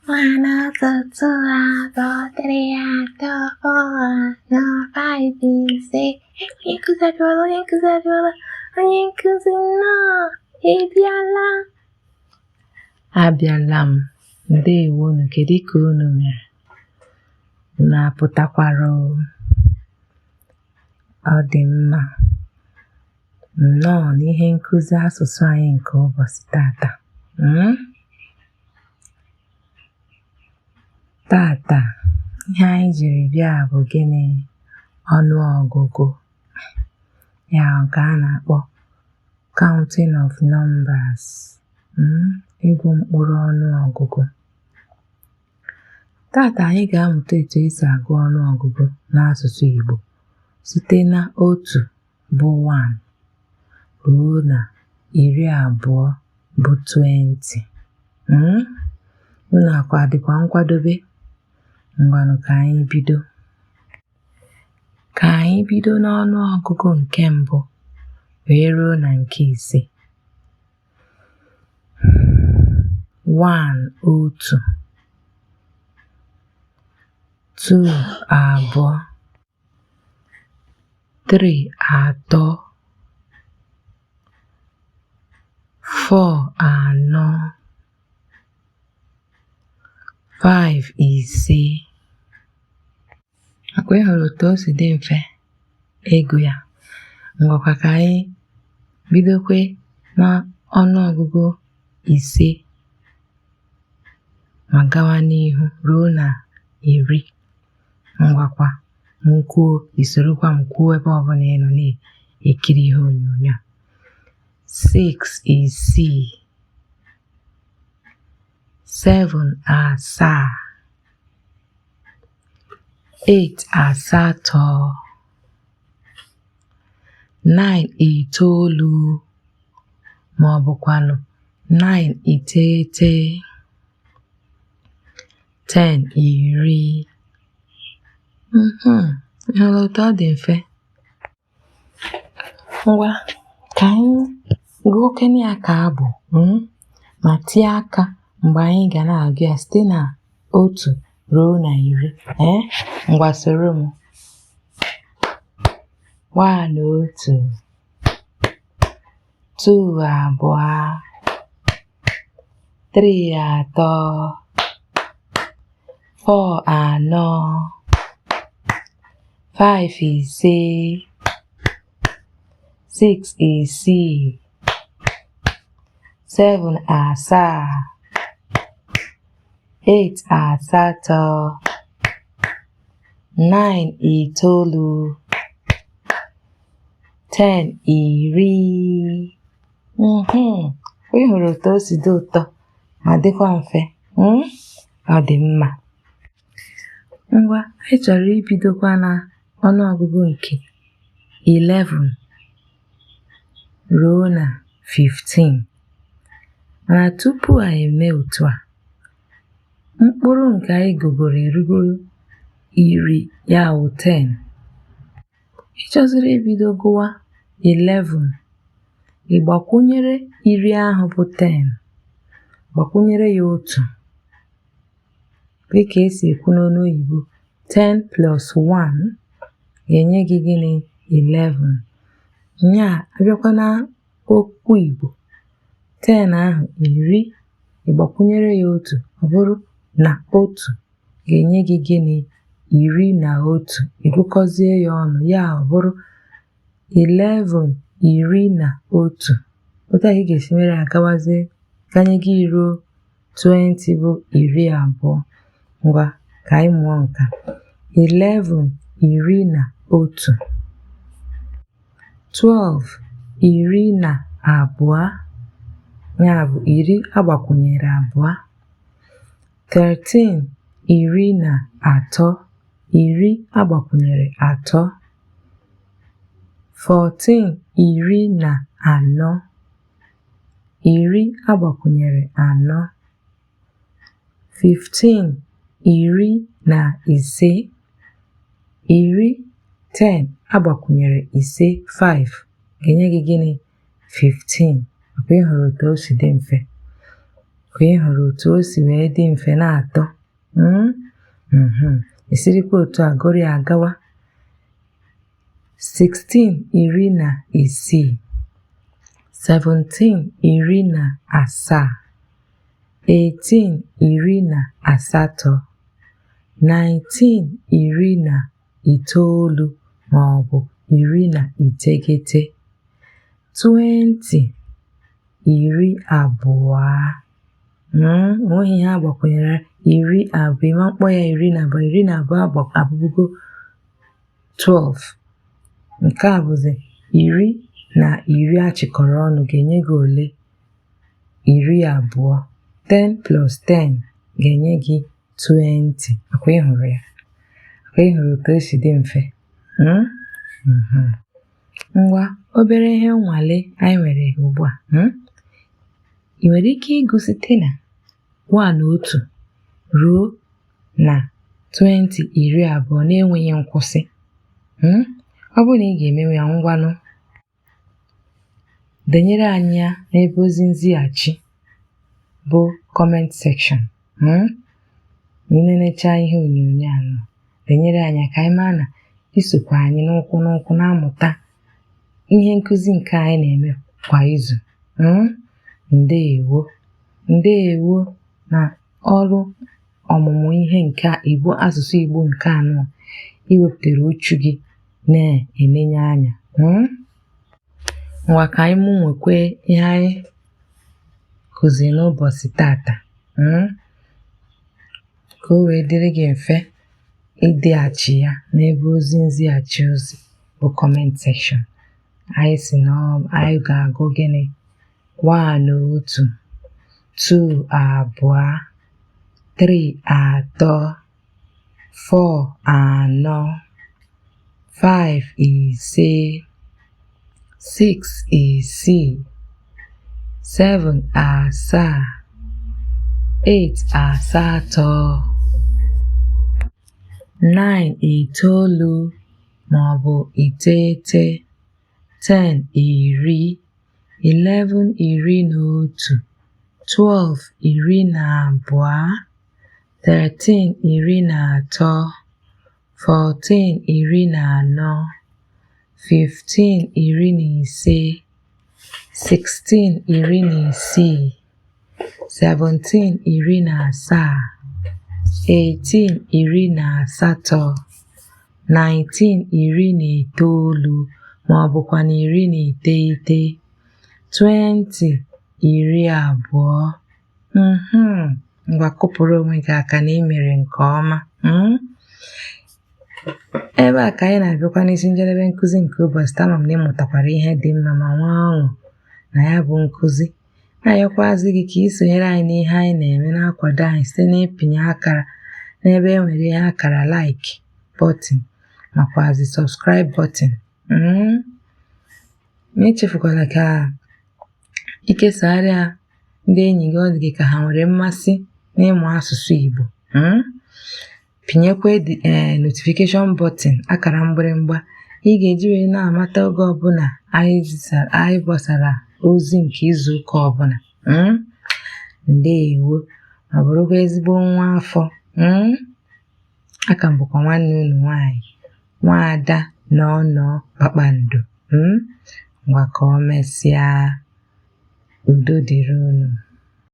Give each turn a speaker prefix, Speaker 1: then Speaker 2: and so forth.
Speaker 1: 1, 2, 3, 4, 5, 6. Onye nkụzi abịala. Onye nkụzi nọ, ị bịala?
Speaker 2: Abịala m. Ndewonu, kedu ka unu mere? Unu apụtakwara? Ọ dị mma. Nnọọ n'ihe nkụzi asụsụ anyị nke ụbọchị tata. Tata ihe anyị jiri bịa bụ gịnị? Ọnụọgụgụ. Ya nke a na-akpọ counting of numbers. Ịgụ mkpụrụ ọnụọgụgụ. Tata anyị ga-amụta etu esi agụ ọnụọgụgụ n'asụsụ Igbo site na 1 bụ 1 ruo na 20 bụ 20. Unu dịkwa nkwadobe? Ngwanụ ka anyị bido. Ka anyị bido n'ọnụọgụgụ nke mbụ wee ruo na nke 5. 1 otu, 2 abụọ, 3 atọ, 4 anọ, 5 ise. Akwa ị hụrụ otu o si dị mfe ego ya. Ngwakwa ka anyị bidokwe na ọnụọgụgụ 5 ma gawa n'ihu ruo na 10. Ngwakwa nkwuo, isorokwa m kwuo ebe ọbụla ị nọ na-ekiri ihe onyonyo a. 6 isii, 7 asaa, 8 asatọ, 9 itoolu, ma ọ bụkwanụ 9 iteghete, 10 iri. Ịhụrụ otu ọ dị mfe? Ngwa ka anyị gụọ okene ya ka abụ ma tie aka mgbe anyị ga na-agụ ya site na 1 ruo na 10. Ngwa soro m. 1 otu, 2 abụọ, 3 atọ, 4 anọ, 5 ise, 6 isii, 7 asaa, 8 asatọ, 9 itoolu, 10 iri. Ị hụrụ otu o si dị ụtọ ma dịkwa mfe? Ọ dị mma. Ngwa anyị chọrọ ibidokwa na ọnụọgụgụ nke 11 ruo na 15. Mana tupu anyị eme otu a, mkpụrụ nke anyị gụgoro erugo 10, ya bụ 10. Ị chọziri ibido gụwa 11, ị gbakwunyere 10 ahụ bụ 10, gbakwunyere ya 1. Dịka esi ekwu n'ọnụ oyibo, 10 plus 1 ga-enye gị gịnị? 11. Nya abịakwa na okwu Igbo, 10 ahụ 10, ịgbakwunyere ya 1, ọ bụrụ na 1 ga-enye gị gịnị? 11. Ịgụkọzie ya ọnụ, ya ọ bụrụ 11 11. Otu a ị ga-esi mere agawazie ganye gị ruo 20 bụ 20. Ngwa ka anyị mụọ nka. 11 11, 12 12, ya bụ 10 agbakwunyere 2. 13 13, 10 agbakwunyere 3. 14 14, 10 agbakwunyere 4. 15 15, 10 agbakwunyere 5, 5 ga-enye gị gịnị? 15. Maka ị hụrụ otu o si dị mfe. ka ị hụrụ otu o si wee dị mfe na-atọ. Esirikwa otu a gụrụ ya agawa. 16 iri na isii, 17 iri na asaa, 18 iri na asatọ, 19 iri na itoolu ma ọ bụ iri na iteghete, 20 iri abụọ. Nweghị ihe agbakwunyere iri abụọ, ịma mkpọ ya iri na abụọ abụgo 12. Nke a bụzi iri na iri achịkọrọ ọnụ ga-enye gị ole? 20. 10 plus 10 ga-enye gị 20. Akwa ị hụrụ ya? Akwa ị hụrụ otu o si dị mfe? Ngwa obere ihe nnwale anyị nwere ugbu a. Ị nwere ike ịgụ site na 1 ruo na 20 iri abụọ na-enweghị nkwụsị. Ọ bụrụ na ị ga-emewe ya, ngwanụ denyere anyị ya n'ebe ozi nzighachi bụ comment section. Ị na-enecha ihe onyonyo a denyere anyị ka anyị maa na isokwa anyị n'ụkwụ na-amụta ihe nkụzi nke anyị na-eme kwa izu. Ndeewo na ọrụ ọmụmụ ihe nke Igbo, asụsụ Igbo nke anọ iwepụtara uchu gị na-enenye anya. Ngwa ka anyị nwekwe ihe anyị kụziri n'ụbọchị tata, ka o wee dịrị gị mfe ịdịghachi ya n'ebe ozi nzighachi ozi bụ comment section. Anyị si na anyị ga-agụ gịnị? 1 2 abụọ, 3 atọ, 4 anọ, 5 ise, 6 isii, 7 asaa, 8 asatọ, 9 itoolu ma ọ bụ iteghete, 10 iri, 11 iri na otu, 12 iri na abụọ, 13 iri na atọ, 14 iri na anọ, 15 iri na ise, 16 iri na isii, 17 iri na asaa, 18 iri na asatọ, 19 iri na itoolu ma ọ bụkwa na iri na iteghete, 20 iri abụọ. Ngwa kụpụrụ onwe gị aka na ị mere nke ọma. Ebe a ka anyị na-abịakwa n'isi njedebe nkụzi nke ụbọchị taa. Ama m na ị mụtakwara ihe dị mma ma nwee ọṅụ na ya bụ nkụzi. Na-ayọkwazị gị ka ị sonyere anyị n'ihe anyị na-eme, na-akwado anyị site n'ịpịnye akara n'ebe e nwere ihe akara like button makwazi subscribe button. Ma echefukwala ka ikesara ndị enyi gị ọ dị gị ka ha nwere mmasị n'ịmụ asụsụ Igbo. Pinyekwa notification button, akara mgbịrịmgba ị ga-eji wee na-amata oge ọbụla anyị gbasara ozi nke izu ụka ọbụla. Ndeewo ma bụrụkwa ezigbo nwa afọ. Aka m bụkwa nwanne unu nwanyị, Nwaada Nọọ Kpakpando. Ngwa ka o mesịa. Udo dịrị unu.